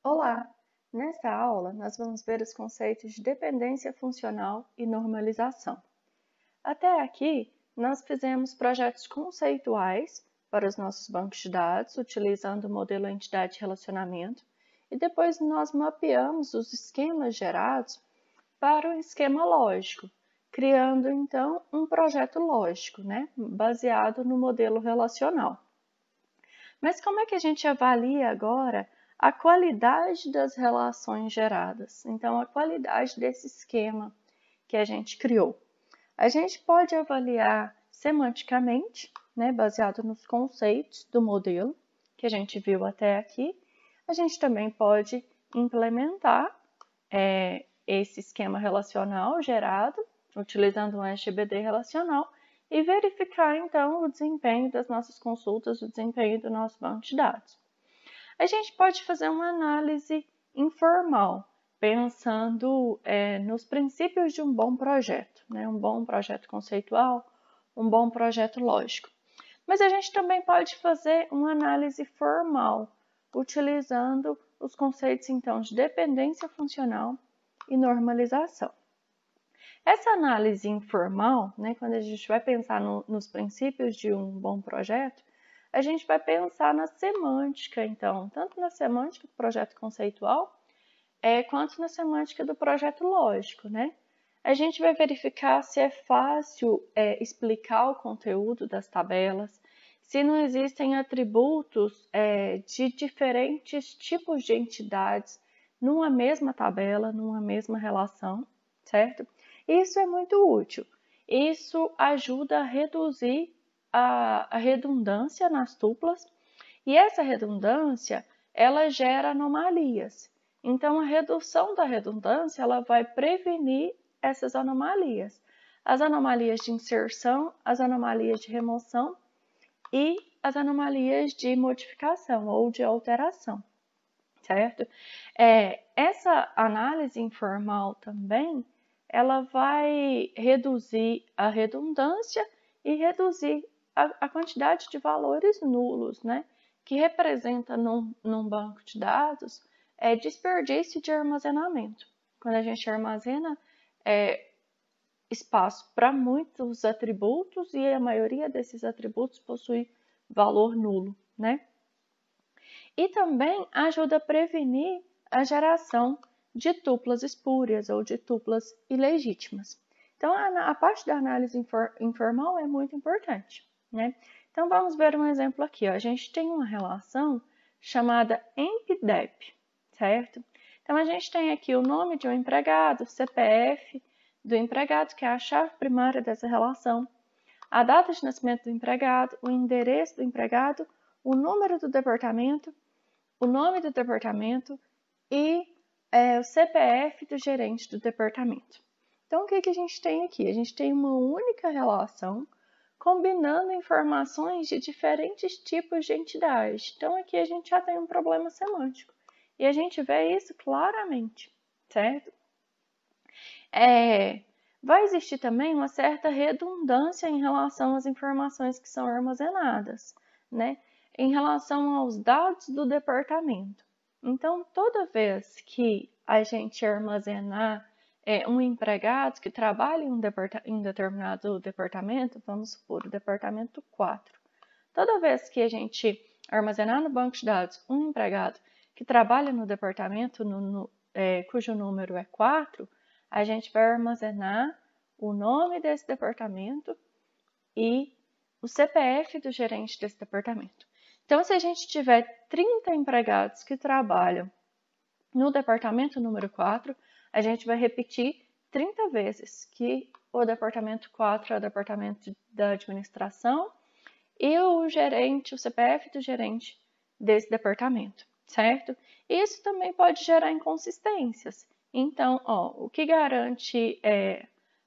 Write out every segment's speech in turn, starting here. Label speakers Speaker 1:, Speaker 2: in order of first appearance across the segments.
Speaker 1: Olá! Nesta aula, nós vamos ver os conceitos de dependência funcional e normalização. Até aqui, nós fizemos projetos conceituais para os nossos bancos de dados, utilizando o modelo entidade-relacionamento, e depois nós mapeamos os esquemas gerados para o esquema lógico, criando, então, um projeto lógico, baseado no modelo relacional. Mas como é que a gente avalia agora a qualidade das relações geradas? Então, a qualidade desse esquema que a gente criou. A gente pode avaliar semanticamente, baseado nos conceitos do modelo que a gente viu até aqui. A gente também pode implementar esse esquema relacional gerado, utilizando um SGBD relacional, e verificar, então, o desempenho das nossas consultas, o desempenho do nosso banco de dados. A gente pode fazer uma análise informal, pensando nos princípios de um bom projeto, um bom projeto conceitual, um bom projeto lógico. Mas a gente também pode fazer uma análise formal, utilizando os conceitos, então, de dependência funcional e normalização. Essa análise informal, quando a gente vai pensar nos princípios de um bom projeto, a gente vai pensar na semântica, então, tanto na semântica do projeto conceitual, quanto na semântica do projeto lógico, A gente vai verificar se é fácil explicar o conteúdo das tabelas, se não existem atributos de diferentes tipos de entidades numa mesma tabela, numa mesma relação, certo? Isso é muito útil. Isso ajuda a reduzir a redundância nas tuplas e essa redundância, ela gera anomalias. Então, a redução da redundância, ela vai prevenir essas anomalias. As anomalias de inserção, as anomalias de remoção e as anomalias de modificação ou de alteração, certo? Essa análise informal também, ela vai reduzir a redundância e reduzir a quantidade de valores nulos, que representa num banco de dados desperdício de armazenamento. Quando a gente armazena espaço para muitos atributos e a maioria desses atributos possui valor nulo, E também ajuda a prevenir a geração de tuplas espúrias ou de tuplas ilegítimas. Então, a parte da análise informal é muito importante, Então, vamos ver um exemplo aqui. A gente tem uma relação chamada EMP-DEP, certo? Então, a gente tem aqui o nome de um empregado, o CPF do empregado, que é a chave primária dessa relação, a data de nascimento do empregado, o endereço do empregado, o número do departamento, o nome do departamento e o CPF do gerente do departamento. Então, o que a gente tem aqui? A gente tem uma única relação combinando informações de diferentes tipos de entidades. Então, aqui a gente já tem um problema semântico. E a gente vê isso claramente, certo? Vai existir também uma certa redundância em relação às informações que são armazenadas, em relação aos dados do departamento. Então, toda vez que a gente armazenar um empregado que trabalha em determinado departamento, vamos supor, o departamento 4. Toda vez que a gente armazenar no banco de dados um empregado que trabalha no departamento cujo número é 4, a gente vai armazenar o nome desse departamento e o CPF do gerente desse departamento. Então, se a gente tiver 30 empregados que trabalham no departamento número 4, a gente vai repetir 30 vezes que o departamento 4 é o departamento da administração e o CPF do gerente desse departamento, certo? Isso também pode gerar inconsistências. Então, o que garante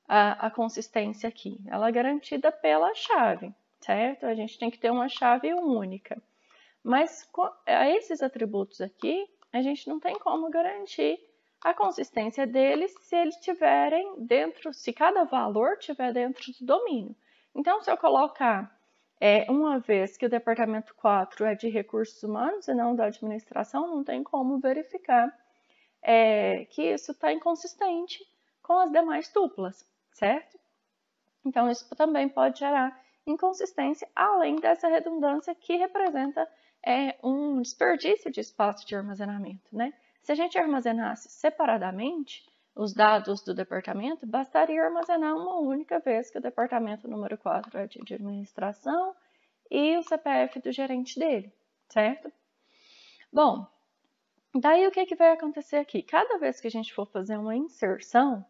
Speaker 1: a consistência aqui? Ela é garantida pela chave, certo? A gente tem que ter uma chave única. Mas a esses atributos aqui, a gente não tem como garantir a consistência deles se eles estiverem se cada valor estiver dentro do domínio. Então, se eu colocar Uma vez que o departamento 4 é de recursos humanos e não da administração, não tem como verificar que isso está inconsistente com as demais duplas, certo? Então, isso também pode gerar inconsistência, além dessa redundância que representa um desperdício de espaço de armazenamento, né? Se a gente armazenasse separadamente os dados do departamento, bastaria armazenar uma única vez que o departamento número 4 é de administração e o CPF do gerente dele, certo? Bom, daí o que vai acontecer aqui? Cada vez que a gente for fazer uma inserção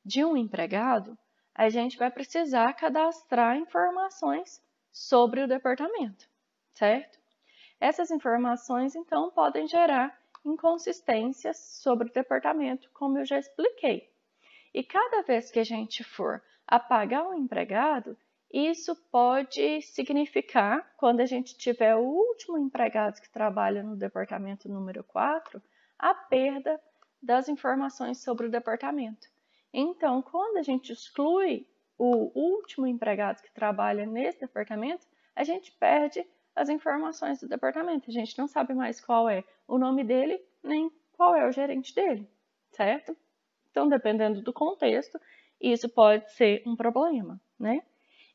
Speaker 1: de um empregado, a gente vai precisar cadastrar informações sobre o departamento, certo? Essas informações, então, podem gerar inconsistências sobre o departamento, como eu já expliquei. E cada vez que a gente for apagar um empregado, isso pode significar, quando a gente tiver o último empregado que trabalha no departamento número 4, a perda das informações sobre o departamento. Então, quando a gente exclui o último empregado que trabalha nesse departamento, a gente perde as informações do departamento. A gente não sabe mais qual é o nome dele, nem qual é o gerente dele, certo? Então, dependendo do contexto, isso pode ser um problema, né?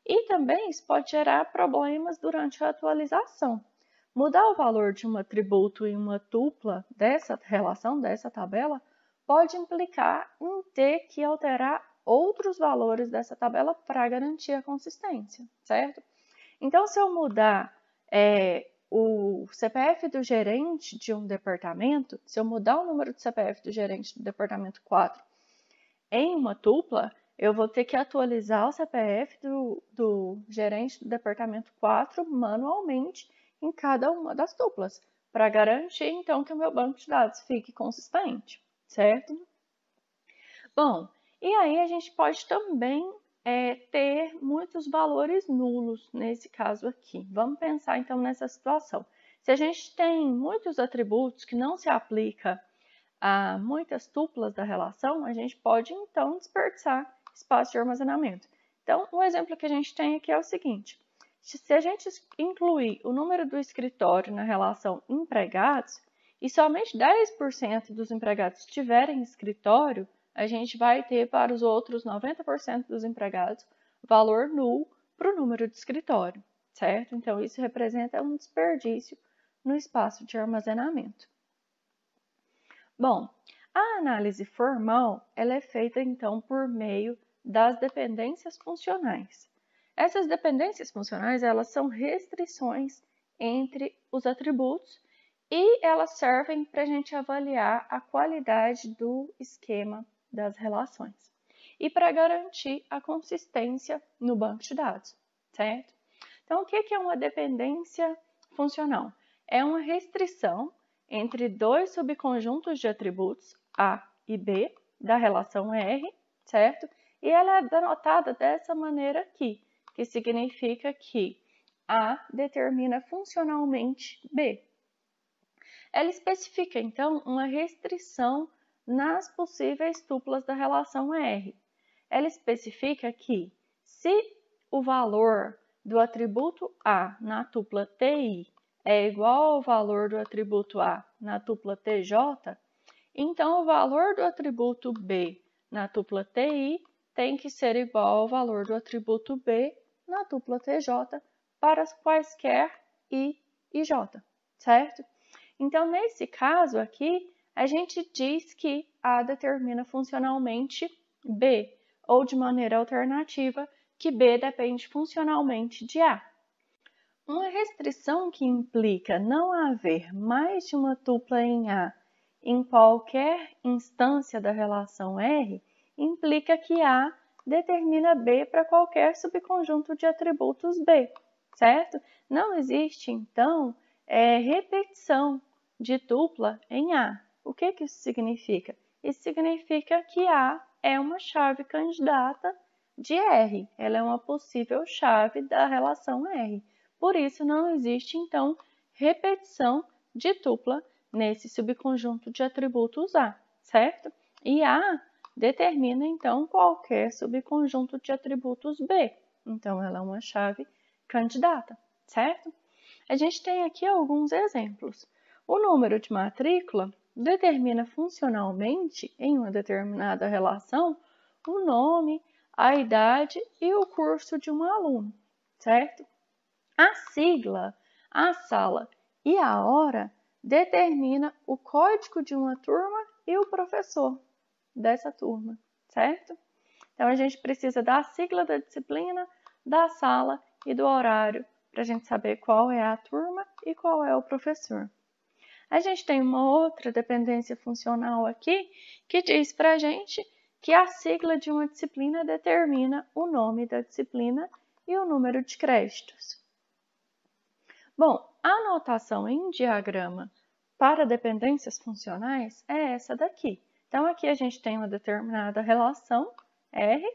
Speaker 1: E também isso pode gerar problemas durante a atualização. Mudar o valor de um atributo em uma tupla dessa relação, dessa tabela, pode implicar em ter que alterar outros valores dessa tabela para garantir a consistência, certo? Então, se eu mudar o CPF do gerente de um departamento, se eu mudar o número do CPF do gerente do departamento 4 em uma tupla, eu vou ter que atualizar o CPF do gerente do departamento 4 manualmente em cada uma das tuplas, para garantir, então, que o meu banco de dados fique consistente, certo? Bom, e aí a gente pode também ter muitos valores nulos nesse caso aqui. Vamos pensar, então, nessa situação. Se a gente tem muitos atributos que não se aplicam a muitas tuplas da relação, a gente pode, então, desperdiçar espaço de armazenamento. Então, o exemplo que a gente tem aqui é o seguinte. Se a gente incluir o número do escritório na relação empregados, e somente 10% dos empregados tiverem escritório, a gente vai ter para os outros 90% dos empregados valor nulo para o número de escritório, certo? Então, isso representa um desperdício no espaço de armazenamento. Bom, a análise formal ela é feita então por meio das dependências funcionais. Essas dependências funcionais elas são restrições entre os atributos e elas servem para a gente avaliar a qualidade do esquema das relações e para garantir a consistência no banco de dados, certo? Então, o que é uma dependência funcional? É uma restrição entre dois subconjuntos de atributos A e B da relação R, certo? E ela é denotada dessa maneira aqui, que significa que A determina funcionalmente B. Ela especifica, então, uma restrição nas possíveis tuplas da relação R. Ela especifica que, se o valor do atributo A na tupla TI é igual ao valor do atributo A na tupla TJ, então o valor do atributo B na tupla TI tem que ser igual ao valor do atributo B na tupla TJ para as quaisquer I e J, certo? Então, nesse caso aqui, a gente diz que A determina funcionalmente B, ou de maneira alternativa, que B depende funcionalmente de A. Uma restrição que implica não haver mais de uma tupla em A em qualquer instância da relação R implica que A determina B para qualquer subconjunto de atributos B, certo? Não existe, então, repetição de tupla em A. O que isso significa? Isso significa que A é uma chave candidata de R. Ela é uma possível chave da relação R. Por isso, não existe, então, repetição de tupla nesse subconjunto de atributos A, certo? E A determina, então, qualquer subconjunto de atributos B. Então, ela é uma chave candidata, certo? A gente tem aqui alguns exemplos. O número de matrícula determina funcionalmente, em uma determinada relação, o nome, a idade e o curso de um aluno, certo? A sigla, a sala e a hora determina o código de uma turma e o professor dessa turma, certo? Então, a gente precisa da sigla da disciplina, da sala e do horário para a gente saber qual é a turma e qual é o professor. A gente tem uma outra dependência funcional aqui que diz para a gente que a sigla de uma disciplina determina o nome da disciplina e o número de créditos. Bom, a notação em diagrama para dependências funcionais é essa daqui. Então, aqui a gente tem uma determinada relação, R,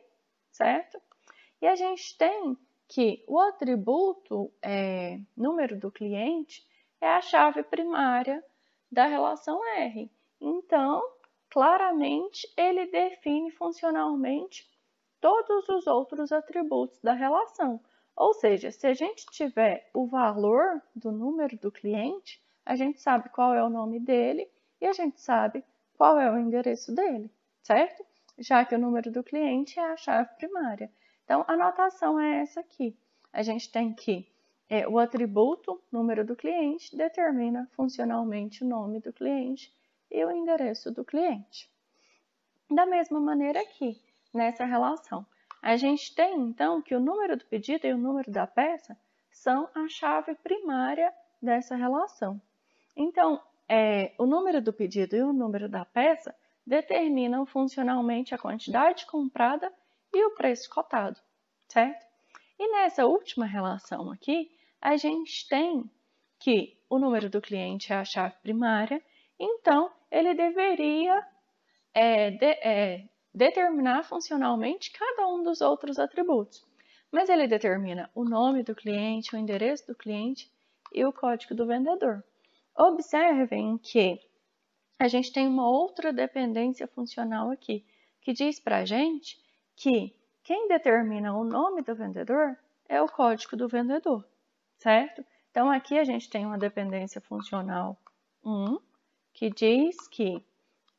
Speaker 1: certo? E a gente tem que o atributo número do cliente é a chave primária da relação R. Então, claramente, ele define funcionalmente todos os outros atributos da relação. Ou seja, se a gente tiver o valor do número do cliente, a gente sabe qual é o nome dele e a gente sabe qual é o endereço dele, certo? Já que o número do cliente é a chave primária. Então, a notação é essa aqui. A gente tem que o atributo, número do cliente, determina funcionalmente o nome do cliente e o endereço do cliente. Da mesma maneira aqui, nessa relação. A gente tem, então, que o número do pedido e o número da peça são a chave primária dessa relação. Então, o número do pedido e o número da peça determinam funcionalmente a quantidade comprada e o preço cotado, certo? E nessa última relação aqui, a gente tem que o número do cliente é a chave primária, então ele deveria determinar funcionalmente cada um dos outros atributos. Mas ele determina o nome do cliente, o endereço do cliente e o código do vendedor. Observem que a gente tem uma outra dependência funcional aqui, que diz para a gente que quem determina o nome do vendedor é o código do vendedor, certo? Então, aqui a gente tem uma dependência funcional 1, que diz que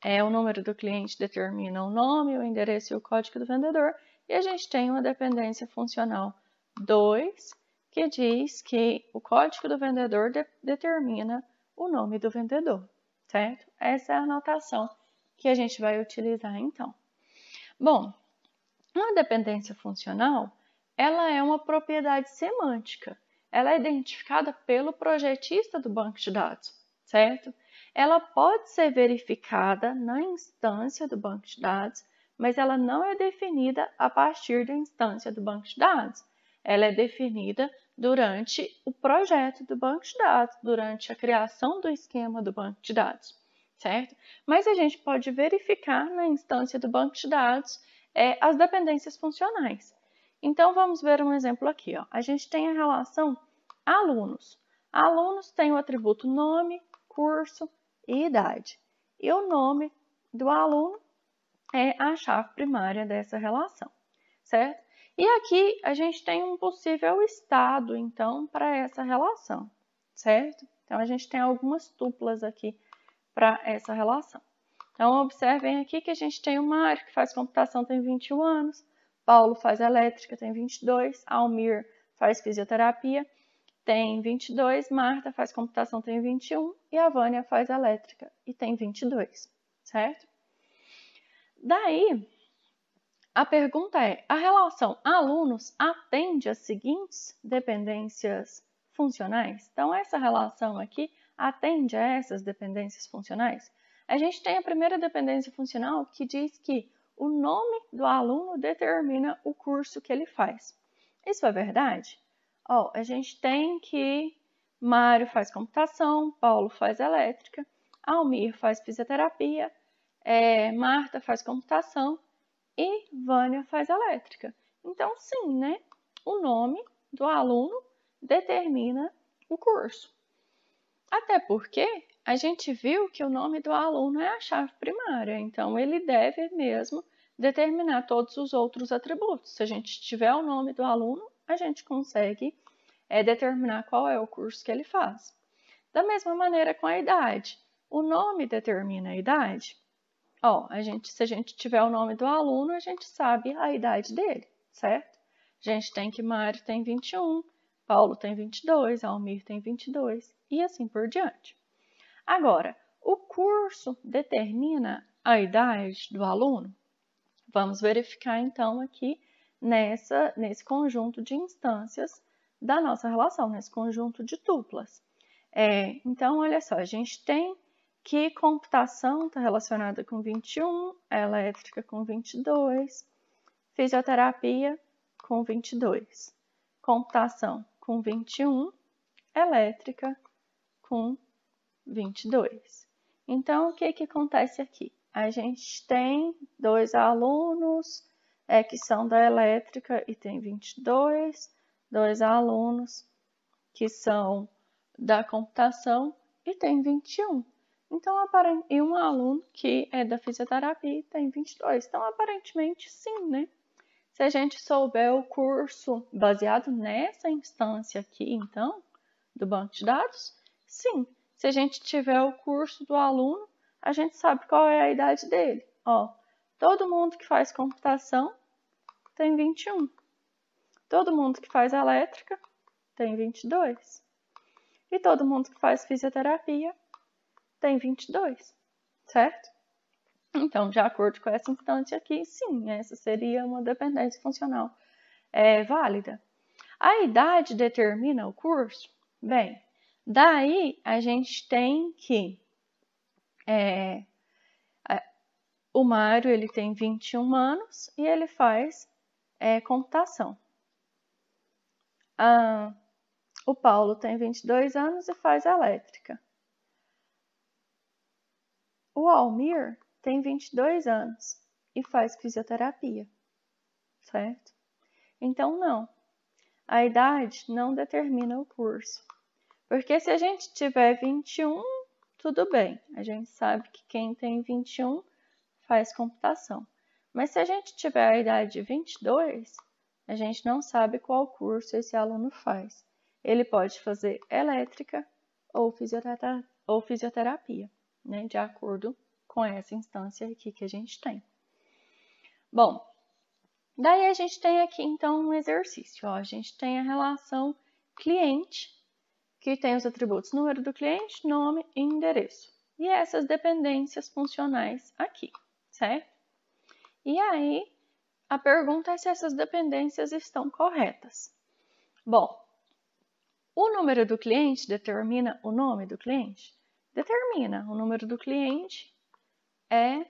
Speaker 1: o número do cliente determina o nome, o endereço e o código do vendedor. E a gente tem uma dependência funcional 2, que diz que o código do vendedor determina o nome do vendedor, certo? Essa é a notação que a gente vai utilizar então. Bom, uma dependência funcional, ela é uma propriedade semântica. Ela é identificada pelo projetista do banco de dados, certo? Ela pode ser verificada na instância do banco de dados, mas ela não é definida a partir da instância do banco de dados. Ela é definida durante o projeto do banco de dados, durante a criação do esquema do banco de dados, certo? Mas a gente pode verificar na instância do banco de dados as dependências funcionais. Então, vamos ver um exemplo aqui. Ó. A gente tem a relação alunos. Alunos têm o atributo nome, curso e idade. E o nome do aluno é a chave primária dessa relação, certo? E aqui a gente tem um possível estado, então, para essa relação, certo? Então, a gente tem algumas tuplas aqui para essa relação. Então, observem aqui que a gente tem o Mário, que faz computação, tem 21 anos, Paulo faz elétrica, tem 22, Almir faz fisioterapia, tem 22, Marta faz computação, tem 21, e a Vânia faz elétrica e tem 22, certo? Daí, a pergunta é, a relação alunos atende às seguintes dependências funcionais? Então, essa relação aqui atende a essas dependências funcionais? A gente tem a primeira dependência funcional que diz que o nome do aluno determina o curso que ele faz. Isso é verdade? A gente tem que Mário faz computação, Paulo faz elétrica, Almir faz fisioterapia, Marta faz computação e Vânia faz elétrica. Então, sim, né? O nome do aluno determina o curso. Até porque a gente viu que o nome do aluno é a chave primária, então ele deve mesmo determinar todos os outros atributos. Se a gente tiver o nome do aluno, a gente consegue é determinar qual é o curso que ele faz. Da mesma maneira com a idade. O nome determina a idade. Se a gente tiver o nome do aluno, a gente sabe a idade dele, certo? A gente tem que Mário tem 21, Paulo tem 22, Almir tem 22 e assim por diante. Agora, o curso determina a idade do aluno? Vamos verificar então aqui nesse conjunto de instâncias da nossa relação, nesse conjunto de tuplas. Então, olha só, a gente tem que computação está relacionada com 21, elétrica com 22, fisioterapia com 22, computação com 21, elétrica com 22. Então, o que acontece aqui? A gente tem 2 alunos que são da elétrica e tem 22, 2 alunos que são da computação e tem 21. Então, e um aluno que é da fisioterapia e tem 22. Então, aparentemente, sim, né? Se a gente souber o curso baseado nessa instância aqui, então, do banco de dados, sim. Se a gente tiver o curso do aluno, a gente sabe qual é a idade dele. Todo mundo que faz computação tem 21. Todo mundo que faz elétrica tem 22. E todo mundo que faz fisioterapia tem 22, certo? Então, de acordo com essa instância aqui, sim, essa seria uma dependência funcional válida. A idade determina o curso? Bem, daí a gente tem que o Mário ele tem 21 anos e ele faz computação. O Paulo tem 22 anos e faz elétrica. O Almir tem 22 anos e faz fisioterapia, certo? Então, não. A idade não determina o curso. Porque se a gente tiver 21, tudo bem. A gente sabe que quem tem 21 faz computação. Mas se a gente tiver a idade de 22, a gente não sabe qual curso esse aluno faz. Ele pode fazer elétrica ou fisioterapia, né, de acordo com essa instância aqui que a gente tem. Bom, daí a gente tem aqui então um exercício. A gente tem a relação cliente, que tem os atributos número do cliente, nome e endereço. E essas dependências funcionais aqui, certo? E aí, a pergunta é se essas dependências estão corretas. Bom, o número do cliente determina o nome do cliente? Determina. O número do cliente é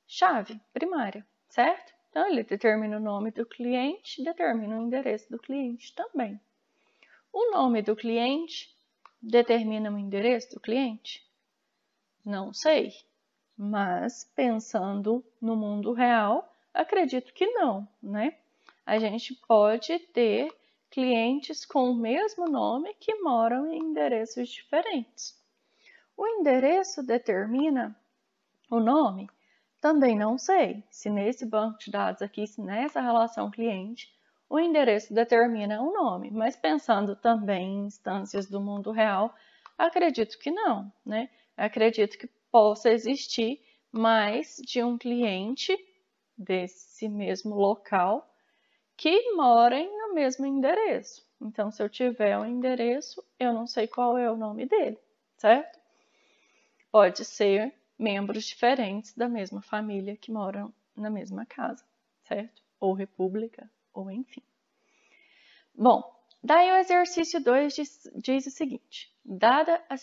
Speaker 1: chave primária, certo? Então, ele determina o nome do cliente, determina o endereço do cliente também. O nome do cliente determina o endereço do cliente? Não sei, mas pensando no mundo real, acredito que não, né? A gente pode ter clientes com o mesmo nome que moram em endereços diferentes. O endereço determina o nome? Também não sei. Se nesse banco de dados aqui, se nessa relação cliente, o endereço determina o nome. Mas pensando também em instâncias do mundo real, acredito que não, né? Acredito que possa existir mais de um cliente desse mesmo local que morem no mesmo endereço. Então, se eu tiver um endereço, eu não sei qual é o nome dele, certo? Pode ser membros diferentes da mesma família que moram na mesma casa, certo? Ou república, ou enfim. Bom, daí o exercício 2 diz o seguinte: dada a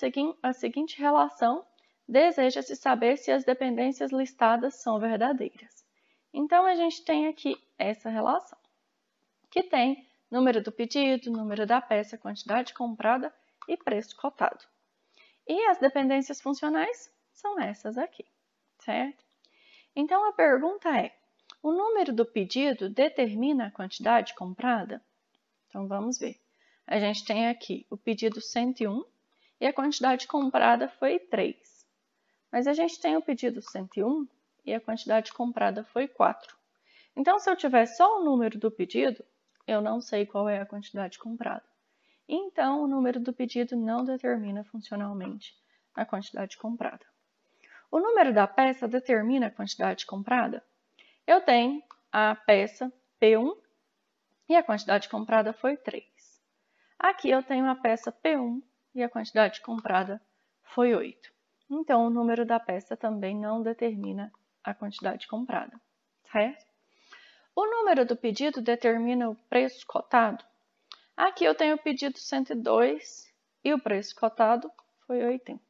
Speaker 1: seguinte relação, deseja-se saber se as dependências listadas são verdadeiras. Então, a gente tem aqui essa relação, que tem número do pedido, número da peça, quantidade comprada e preço cotado. E as dependências funcionais são essas aqui, certo? Então, a pergunta é: o número do pedido determina a quantidade comprada? Então, vamos ver. A gente tem aqui o pedido 101 e a quantidade comprada foi 3. Mas a gente tem o pedido 101 e a quantidade comprada foi 4. Então, se eu tiver só o número do pedido, eu não sei qual é a quantidade comprada. então o número do pedido não determina funcionalmente a quantidade comprada. O número da peça determina a quantidade comprada? Eu tenho a peça P1 e a quantidade comprada foi 3. Aqui eu tenho a peça P1 e a quantidade comprada foi 8. Então, o número da peça também não determina a quantidade comprada, certo? O número do pedido determina o preço cotado? Aqui eu tenho o pedido 102 e o preço cotado foi 80.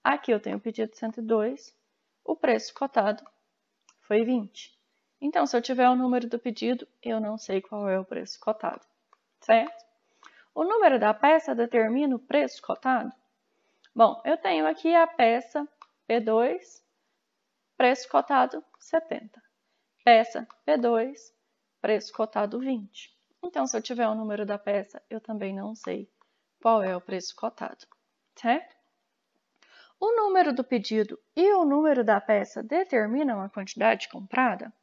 Speaker 1: Aqui eu tenho o pedido 102, o preço cotado foi 20. Então, se eu tiver o número do pedido, eu não sei qual é o preço cotado, certo? O número da peça determina o preço cotado? Bom, eu tenho aqui a peça P2, preço cotado 70. Peça P2, preço cotado 20. Então, se eu tiver o número da peça, eu também não sei qual é o preço cotado, certo? O número do pedido e o número da peça determinam a quantidade comprada?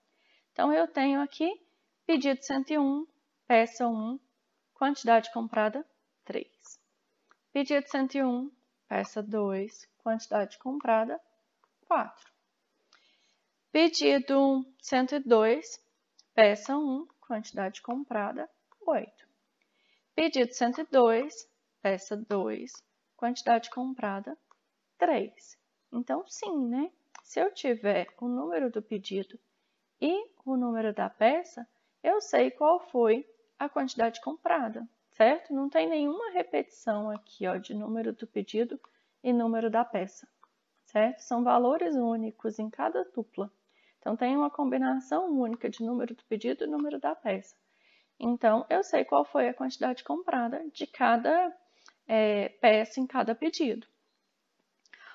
Speaker 1: Então, eu tenho aqui pedido 101, peça 1, quantidade comprada 3. Pedido 101, peça 2, quantidade comprada 4. Pedido 102, peça 1, quantidade comprada 8. Pedido 102, peça 2, quantidade comprada 3. Então, sim, né? Se eu tiver o número do pedido e o número da peça, eu sei qual foi a quantidade comprada, certo? Não tem nenhuma repetição aqui, ó, de número do pedido e número da peça, certo? São valores únicos em cada tupla. Então, tem uma combinação única de número do pedido e número da peça. Então, eu sei qual foi a quantidade comprada de cada peça em cada pedido.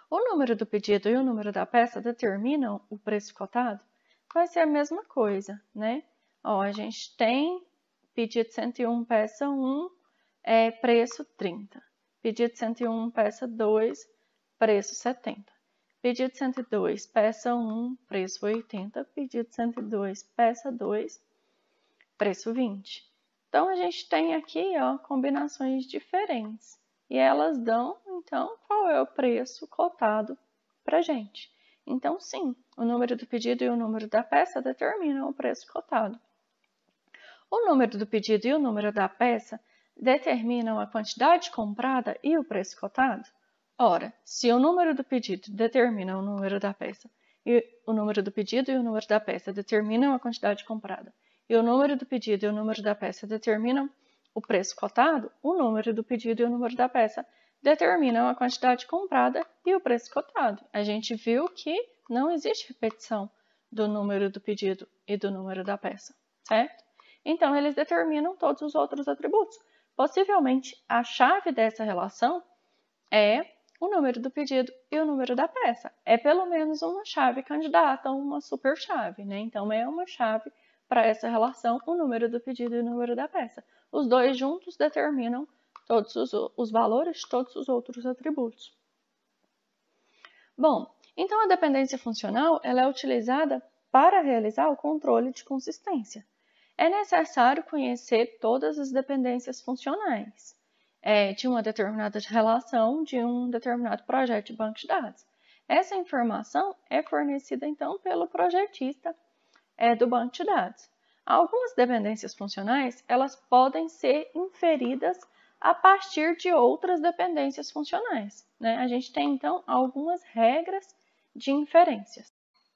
Speaker 1: O número do pedido e o número da peça determinam o preço cotado? Vai ser a mesma coisa, né? Ó, a gente tem pedido 101, peça 1, preço 30. Pedido 101, peça 2, preço 70. Pedido 102, peça 1, preço 80. Pedido 102, peça 2, preço 20. Então, a gente tem aqui, ó, combinações diferentes. E elas dão, então, qual é o preço cotado para a gente. Então, sim, o número do pedido e o número da peça determinam o preço cotado. O número do pedido e o número da peça determinam a quantidade comprada e o preço cotado? Ora, se o número do pedido determina o número da peça, e o número do pedido e o número da peça determinam a quantidade comprada, e o número do pedido e o número da peça determinam o preço cotado, o número do pedido e o número da peça determinam a quantidade comprada e o preço cotado. A gente viu que não existe repetição do número do pedido e do número da peça, certo? Então, eles determinam todos os outros atributos. Possivelmente, a chave dessa relação é o número do pedido e o número da peça. É pelo menos uma chave candidata a uma superchave, né? Então, é uma chave para essa relação, o número do pedido e o número da peça. Os dois juntos determinam todos os valores de todos os outros atributos. Bom, então a dependência funcional ela é utilizada para realizar o controle de consistência. É necessário conhecer todas as dependências funcionais de uma determinada relação de um determinado projeto de banco de dados. Essa informação é fornecida, então, pelo projetista do banco de dados. Algumas dependências funcionais elas podem ser inferidas a partir de outras dependências funcionais, né? A gente tem, então, algumas regras de inferências.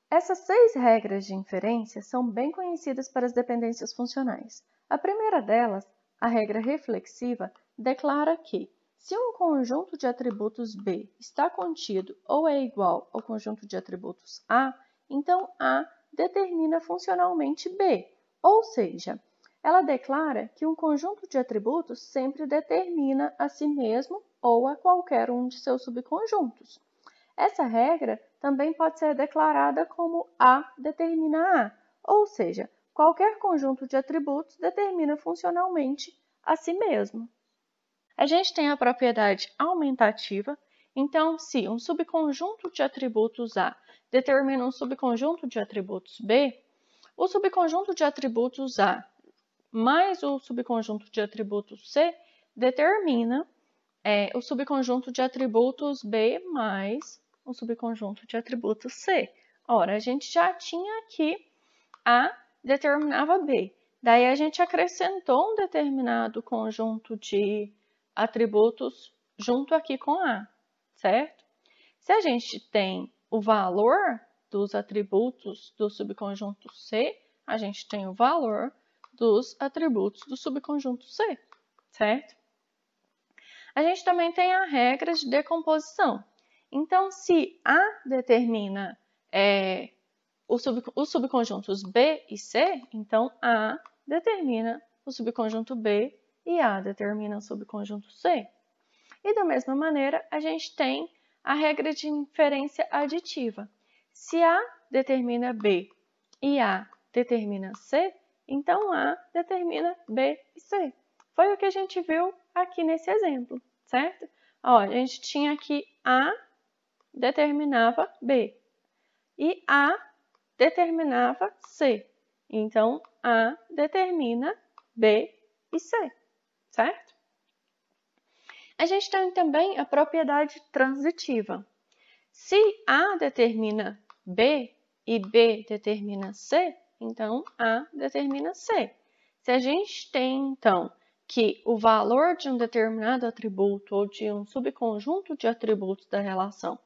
Speaker 1: Essas 6 regras de inferência são bem conhecidas para as dependências funcionais. A primeira delas, a regra reflexiva, declara que, se um conjunto de atributos B está contido ou é igual ao conjunto de atributos A, então A determina funcionalmente B, ou seja, ela declara que um conjunto de atributos sempre determina a si mesmo ou a qualquer um de seus subconjuntos. Essa regra também pode ser declarada como A determina A, ou seja, qualquer conjunto de atributos determina funcionalmente a si mesmo. A gente tem a propriedade aumentativa, então, se um subconjunto de atributos A determina um subconjunto de atributos B, o subconjunto de atributos A mais o subconjunto de atributos C determina o subconjunto de atributos B mais o subconjunto de atributos C. Ora, a gente já tinha aqui A determinava B. Daí a gente acrescentou um determinado conjunto de atributos junto aqui com A, certo? Se a gente tem o valor dos atributos do subconjunto C, a gente tem o valor dos atributos do subconjunto C, certo? A gente também tem a regra de decomposição. Então, se A determina os subconjuntos B e C, então A determina o subconjunto B e A determina o subconjunto C. E da mesma maneira, a gente tem a regra de inferência aditiva. Se A determina B e A determina C, então A determina B e C. Foi o que a gente viu aqui nesse exemplo, certo? Ó, a gente tinha aqui A determinava B e A determinava C. Então, A determina B e C, certo? A gente tem também a propriedade transitiva. Se A determina B e B determina C, então A determina C. Se a gente tem, então, que o valor de um determinado atributo ou de um subconjunto de atributos da relação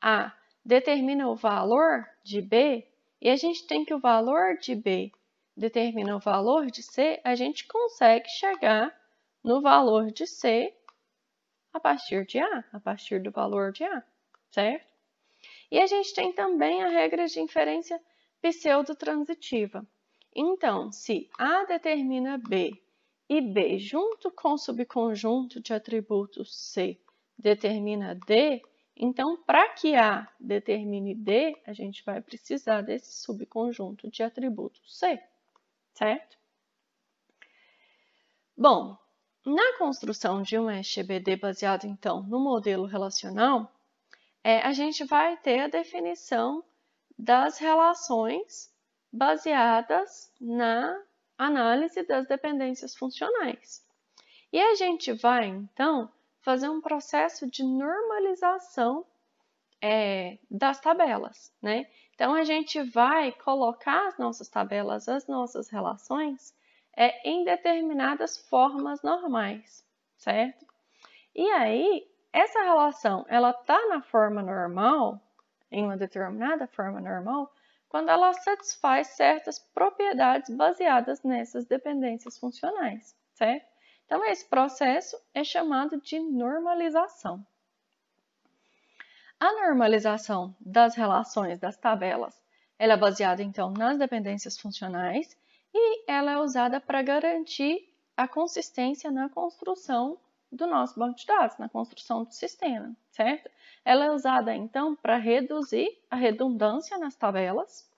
Speaker 1: A determina o valor de B, e a gente tem que o valor de B determina o valor de C, a gente consegue chegar no valor de C a partir de A, a partir do valor de A, certo? E a gente tem também a regra de inferência pseudotransitiva. Então, se A determina B e B, junto com o subconjunto de atributos C, determina D, então, para que A determine D, a gente vai precisar desse subconjunto de atributos C, certo? Bom, na construção de um SGBD baseado, então, no modelo relacional, a gente vai ter a definição das relações baseadas na análise das dependências funcionais. E a gente vai, então, fazer um processo de normalização das tabelas, né? Então, a gente vai colocar as nossas tabelas, as nossas relações, em determinadas formas normais, certo? E aí, essa relação, ela está na forma normal, em uma determinada forma normal, quando ela satisfaz certas propriedades baseadas nessas dependências funcionais, certo? Então, esse processo é chamado de normalização. A normalização das relações das tabelas, ela é baseada, então, nas dependências funcionais e ela é usada para garantir a consistência na construção do nosso banco de dados, na construção do sistema, certo? Ela é usada, então, para reduzir a redundância nas tabelas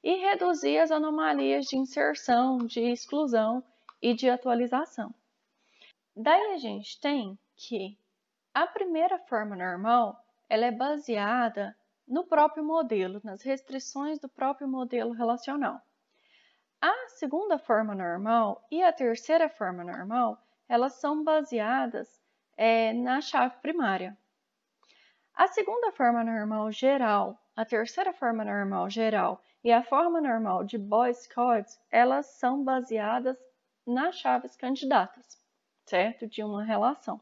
Speaker 1: e reduzir as anomalias de inserção, de exclusão e de atualização. Daí a gente tem que a primeira forma normal, ela é baseada no próprio modelo, nas restrições do próprio modelo relacional. A segunda forma normal e a terceira forma normal, elas são baseadas na chave primária. A segunda forma normal geral, a terceira forma normal geral e a forma normal de Boyce-Codd, elas são baseadas nas chaves candidatas, certo? De uma relação.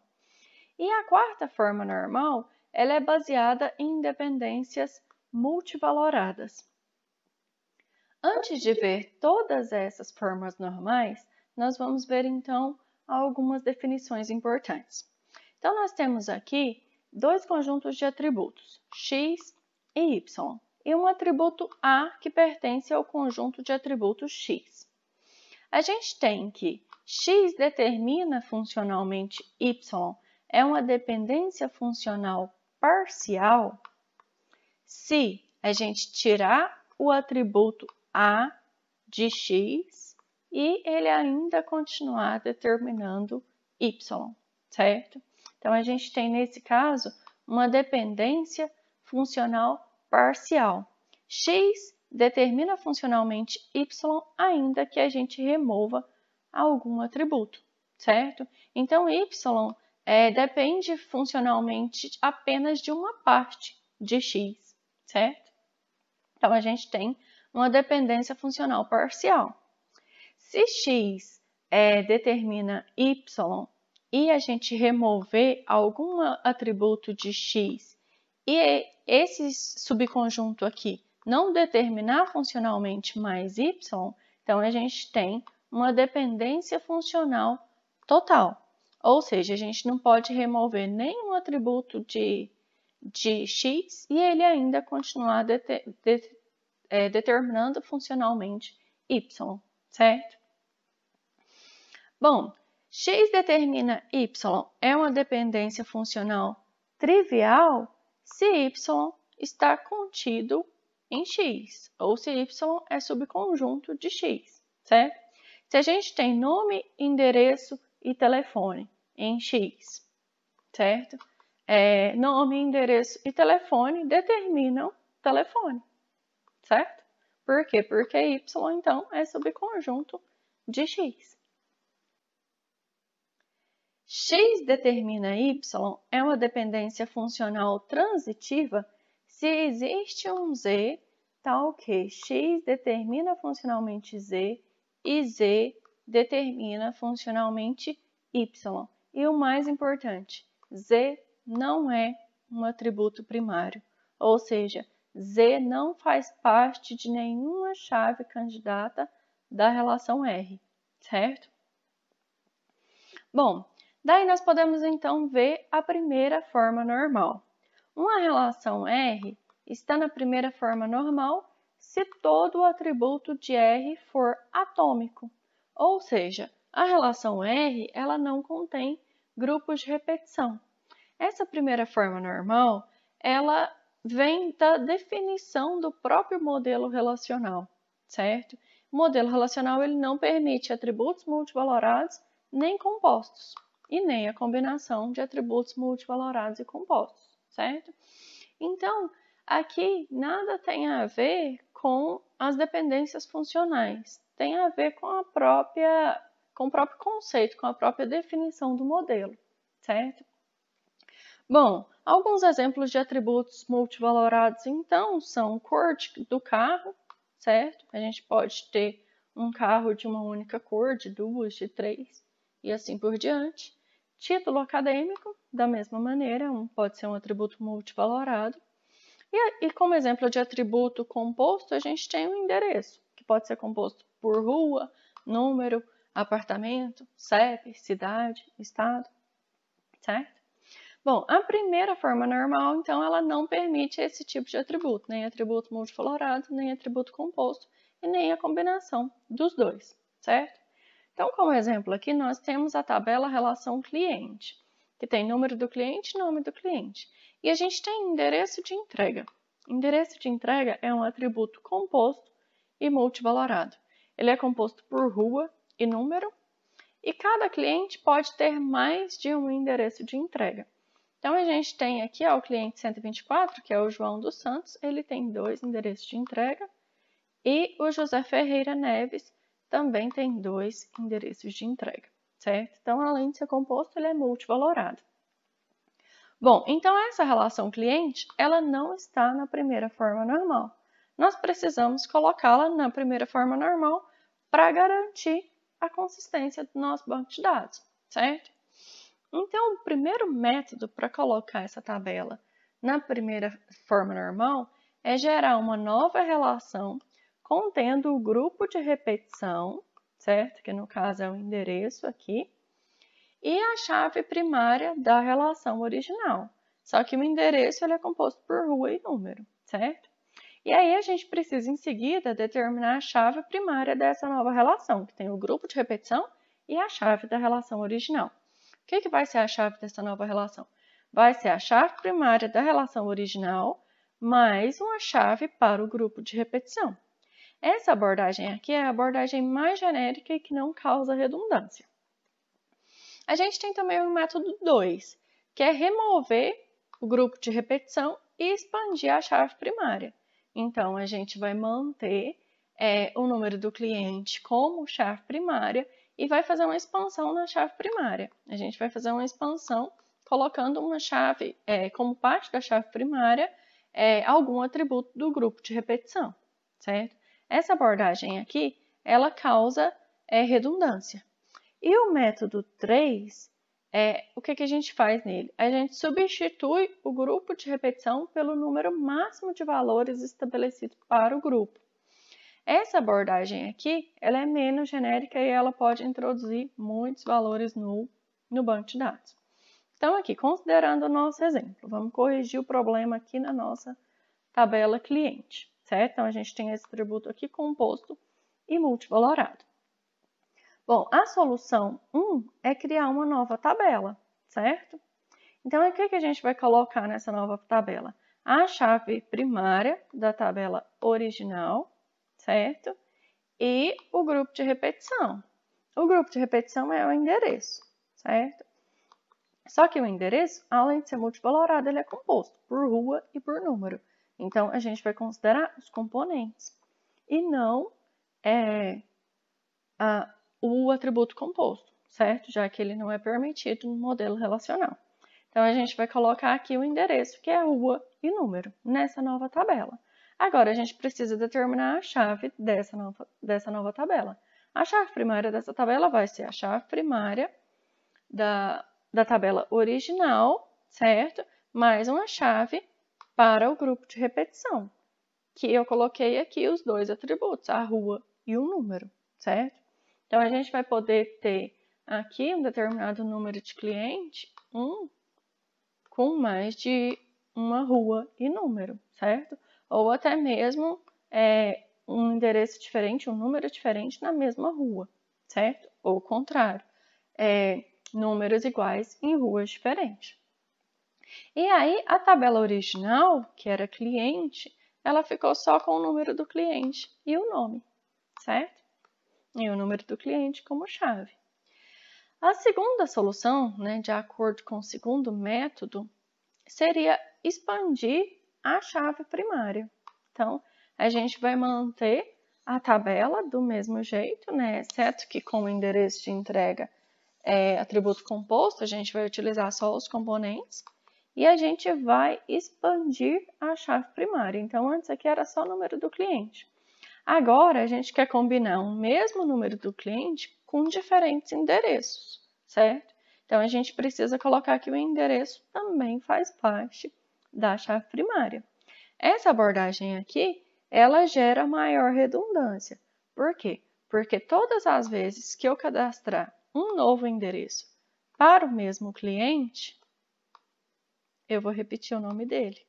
Speaker 1: E a quarta forma normal, ela é baseada em dependências multivaloradas. Antes de ver todas essas formas normais, nós vamos ver então algumas definições importantes. Então, nós temos aqui dois conjuntos de atributos, x e y, e um atributo A que pertence ao conjunto de atributos x. A gente tem que x determina funcionalmente y é uma dependência funcional parcial se a gente tirar o atributo A de x e ele ainda continuar determinando y, certo? Então, a gente tem, nesse caso, uma dependência funcional parcial. X determina funcionalmente y, ainda que a gente remova algum atributo, certo? Então, y depende funcionalmente apenas de uma parte de x, certo? Então, a gente tem uma dependência funcional parcial. Se x determina y e a gente remover algum atributo de x e esse subconjunto aqui não determinar funcionalmente mais y, então a gente tem uma dependência funcional total. Ou seja, a gente não pode remover nenhum atributo de x e ele ainda continuar determinando funcionalmente y, certo? Bom, x determina y é uma dependência funcional trivial se y está contido em x, ou se y é subconjunto de x, certo? Se a gente tem nome, endereço e telefone em x, certo? Nome, endereço e telefone determinam telefone, certo? Por quê? Porque y, então, é subconjunto de x. X determina y é uma dependência funcional transitiva se existe um z tal que x determina funcionalmente z e z determina funcionalmente y. E o mais importante, z não é um atributo primário, ou seja, z não faz parte de nenhuma chave candidata da relação R, certo? Bom, daí nós podemos então ver a primeira forma normal. Uma relação R está na primeira forma normal se todo o atributo de R for atômico, ou seja, a relação R ela não contém grupos de repetição. Essa primeira forma normal, ela vem da definição do próprio modelo relacional, certo? O modelo relacional ele não permite atributos multivalorados nem compostos, e nem a combinação de atributos multivalorados e compostos, certo? Então, aqui nada tem a ver com as dependências funcionais, tem a ver com o próprio conceito, com a própria definição do modelo, certo? Bom, alguns exemplos de atributos multivalorados, então, são cor do carro, certo? A gente pode ter um carro de uma única cor, de duas, de três, e assim por diante. Título acadêmico, da mesma maneira, pode ser um atributo multivalorado. E como exemplo de atributo composto, a gente tem o endereço, que pode ser composto por rua, número, apartamento, CEP, cidade, estado, certo? Bom, a primeira forma normal, então, ela não permite esse tipo de atributo, nem atributo multivalorado, nem atributo composto, e nem a combinação dos dois, certo? Então, como exemplo aqui, nós temos a tabela relação cliente, que tem número do cliente e nome do cliente. E a gente tem endereço de entrega. Endereço de entrega é um atributo composto e multivalorado. Ele é composto por rua e número, e cada cliente pode ter mais de um endereço de entrega. Então, a gente tem aqui o cliente 124, que é o João dos Santos, ele tem 2 endereços de entrega, e o José Ferreira Neves também tem 2 endereços de entrega, certo? Então, além de ser composto, ele é multivalorado. Bom, então essa relação cliente, ela não está na primeira forma normal. Nós precisamos colocá-la na primeira forma normal para garantir a consistência do nosso banco de dados, certo? Então, o primeiro método para colocar essa tabela na primeira forma normal é gerar uma nova relação contendo o grupo de repetição, certo? Que no caso é o endereço aqui, e a chave primária da relação original. Só que o endereço ele é composto por rua e número, certo? E aí a gente precisa em seguida determinar a chave primária dessa nova relação, que tem o grupo de repetição e a chave da relação original. O que vai ser a chave dessa nova relação? Vai ser a chave primária da relação original mais uma chave para o grupo de repetição. Essa abordagem aqui é a abordagem mais genérica e que não causa redundância. A gente tem também o método 2, que é remover o grupo de repetição e expandir a chave primária. Então, a gente vai manter o número do cliente como chave primária e vai fazer uma expansão na chave primária. A gente vai fazer uma expansão colocando uma chave, como parte da chave primária, algum atributo do grupo de repetição, certo? Essa abordagem aqui, ela causa redundância. E o método 3, o que a gente faz nele? A gente substitui o grupo de repetição pelo número máximo de valores estabelecido para o grupo. Essa abordagem aqui, ela é menos genérica e ela pode introduzir muitos valores no banco de dados. Então, aqui, considerando o nosso exemplo, vamos corrigir o problema aqui na nossa tabela cliente, certo? Então, a gente tem esse atributo aqui composto e multivalorado. Bom, a solução 1 é criar uma nova tabela, certo? Então, o que a gente vai colocar nessa nova tabela? A chave primária da tabela original, certo? E o grupo de repetição. O grupo de repetição é o endereço, certo? Só que o endereço, além de ser multivalorado, ele é composto por rua e por número. Então, a gente vai considerar os componentes e não o atributo composto, certo? Já que ele não é permitido no modelo relacional. Então, a gente vai colocar aqui o endereço, que é rua e número, nessa nova tabela. Agora, a gente precisa determinar a chave dessa nova tabela. A chave primária dessa tabela vai ser a chave primária da tabela original, certo? Mais uma chave para o grupo de repetição, que eu coloquei aqui os dois atributos, a rua e o número, certo? Então, a gente vai poder ter aqui um determinado número de cliente, com mais de uma rua e número, certo? Ou até mesmo um endereço diferente, um número diferente na mesma rua, certo? Ou o contrário, números iguais em ruas diferentes. E aí, a tabela original, que era cliente, ela ficou só com o número do cliente e o nome, certo? E o número do cliente como chave. A segunda solução, de acordo com o segundo método, seria expandir a chave primária. Então, a gente vai manter a tabela do mesmo jeito, exceto que com o endereço de entrega atributo composto, a gente vai utilizar só os componentes e a gente vai expandir a chave primária. Então, antes aqui era só o número do cliente. Agora, a gente quer combinar o mesmo número do cliente com diferentes endereços, certo? Então, a gente precisa colocar que o endereço também faz parte da chave primária. Essa abordagem aqui, ela gera maior redundância. Por quê? Porque todas as vezes que eu cadastrar um novo endereço para o mesmo cliente, eu vou repetir o nome dele,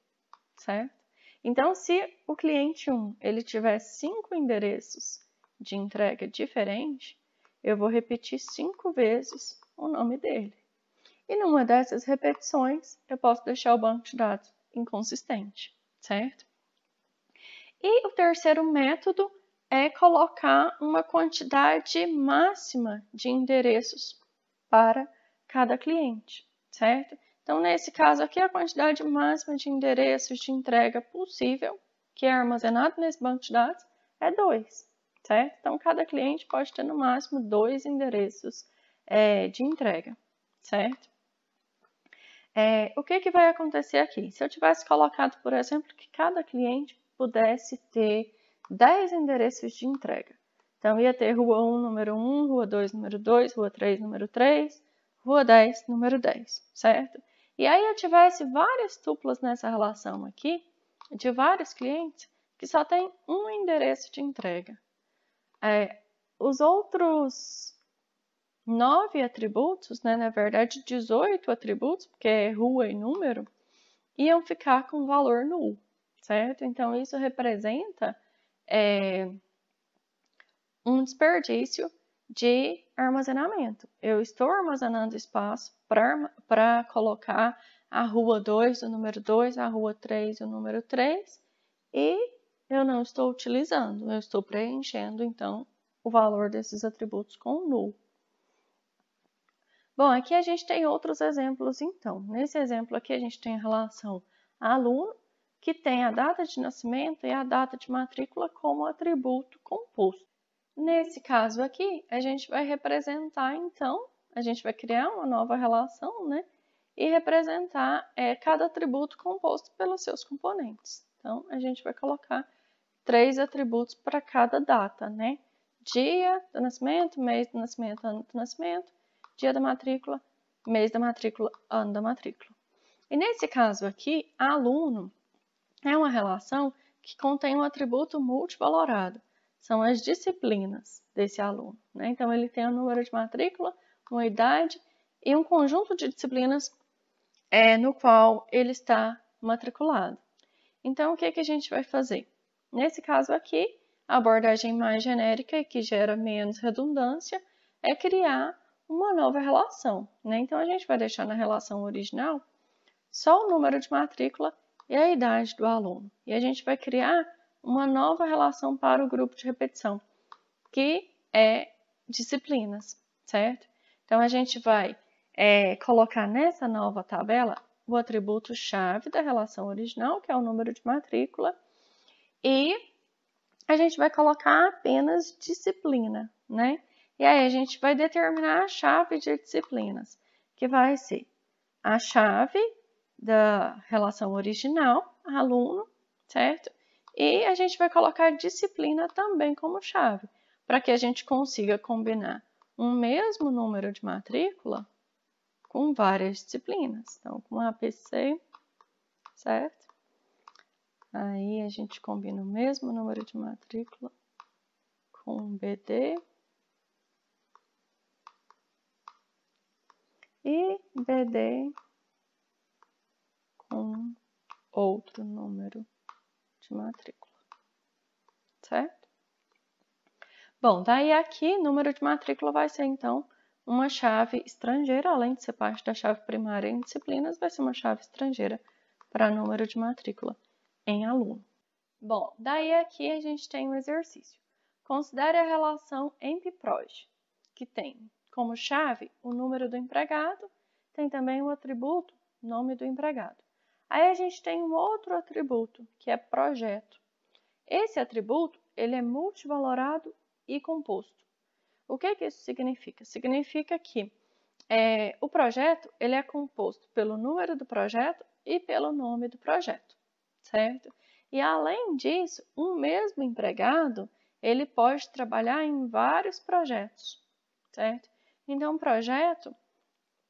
Speaker 1: certo? Então, se o cliente 1 ele tiver 5 endereços de entrega diferentes, eu vou repetir 5 vezes o nome dele. E numa dessas repetições, eu posso deixar o banco de dados inconsistente, certo? E o terceiro método é colocar uma quantidade máxima de endereços para cada cliente, certo? Então, nesse caso aqui, a quantidade máxima de endereços de entrega possível, que é armazenado nesse banco de dados, é 2, certo? Então, cada cliente pode ter no máximo 2 endereços de entrega, certo? O que vai acontecer aqui? Se eu tivesse colocado, por exemplo, que cada cliente pudesse ter 10 endereços de entrega. Então, ia ter rua 1, número 1, rua 2, número 2, rua 3, número 3, rua 10, número 10, certo? E aí eu tivesse várias tuplas nessa relação aqui, de vários clientes, que só tem um endereço de entrega. Os outros 9 atributos, na verdade 18 atributos, porque é rua e número, iam ficar com valor nulo, certo? Então, isso representa um desperdício de armazenamento. Eu estou armazenando espaço para colocar a rua 2, o número 2, a rua 3, o número 3, e eu não estou utilizando, eu estou preenchendo, então, o valor desses atributos com nulo. Bom, aqui a gente tem outros exemplos, então. Nesse exemplo aqui, a gente tem a relação aluno, que tem a data de nascimento e a data de matrícula como atributo composto. Nesse caso aqui, a gente vai representar, então, a gente vai criar uma nova relação, né? E representar cada atributo composto pelos seus componentes. Então, a gente vai colocar 3 atributos para cada data, né? Dia do nascimento, mês do nascimento, ano do nascimento, dia da matrícula, mês da matrícula, ano da matrícula. E nesse caso aqui, aluno é uma relação que contém um atributo multivalorado. São as disciplinas desse aluno, né? Então, ele tem um número de matrícula, uma idade e um conjunto de disciplinas no qual ele está matriculado. Então, o que a gente vai fazer? Nesse caso aqui, a abordagem mais genérica e que gera menos redundância é criar uma nova relação, né? Então, a gente vai deixar na relação original só o número de matrícula e a idade do aluno. E a gente vai criar uma nova relação para o grupo de repetição, que é disciplinas, certo? Então, a gente vai colocar nessa nova tabela o atributo-chave da relação original, que é o número de matrícula, e a gente vai colocar apenas disciplina, né? E aí a gente vai determinar a chave de disciplinas, que vai ser a chave da relação original, aluno, certo? E a gente vai colocar disciplina também como chave, para que a gente consiga combinar um mesmo número de matrícula com várias disciplinas. Então, com APC, certo? Aí a gente combina o mesmo número de matrícula com BD e BD com outro número de matrícula, certo? Bom, daí aqui, número de matrícula vai ser, então, uma chave estrangeira, além de ser parte da chave primária em disciplinas, vai ser uma chave estrangeira para número de matrícula em aluno. Bom, daí aqui a gente tem um exercício. Considere a relação EMP-PROJ, que tem como chave o número do empregado, tem também o atributo nome do empregado. Aí a gente tem um outro atributo, que é projeto. Esse atributo, ele é multivalorado e composto. O que isso significa? Significa que o projeto, ele é composto pelo número do projeto e pelo nome do projeto, certo? E além disso, um mesmo empregado, ele pode trabalhar em vários projetos, certo? Então, o projeto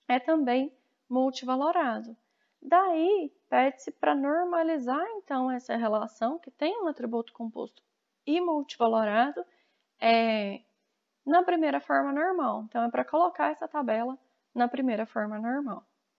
Speaker 1: é também multivalorado. Daí, pede-se para normalizar, então, essa relação, que tem um atributo composto e multivalorado, na primeira forma normal. Então, é para colocar essa tabela na primeira forma normal.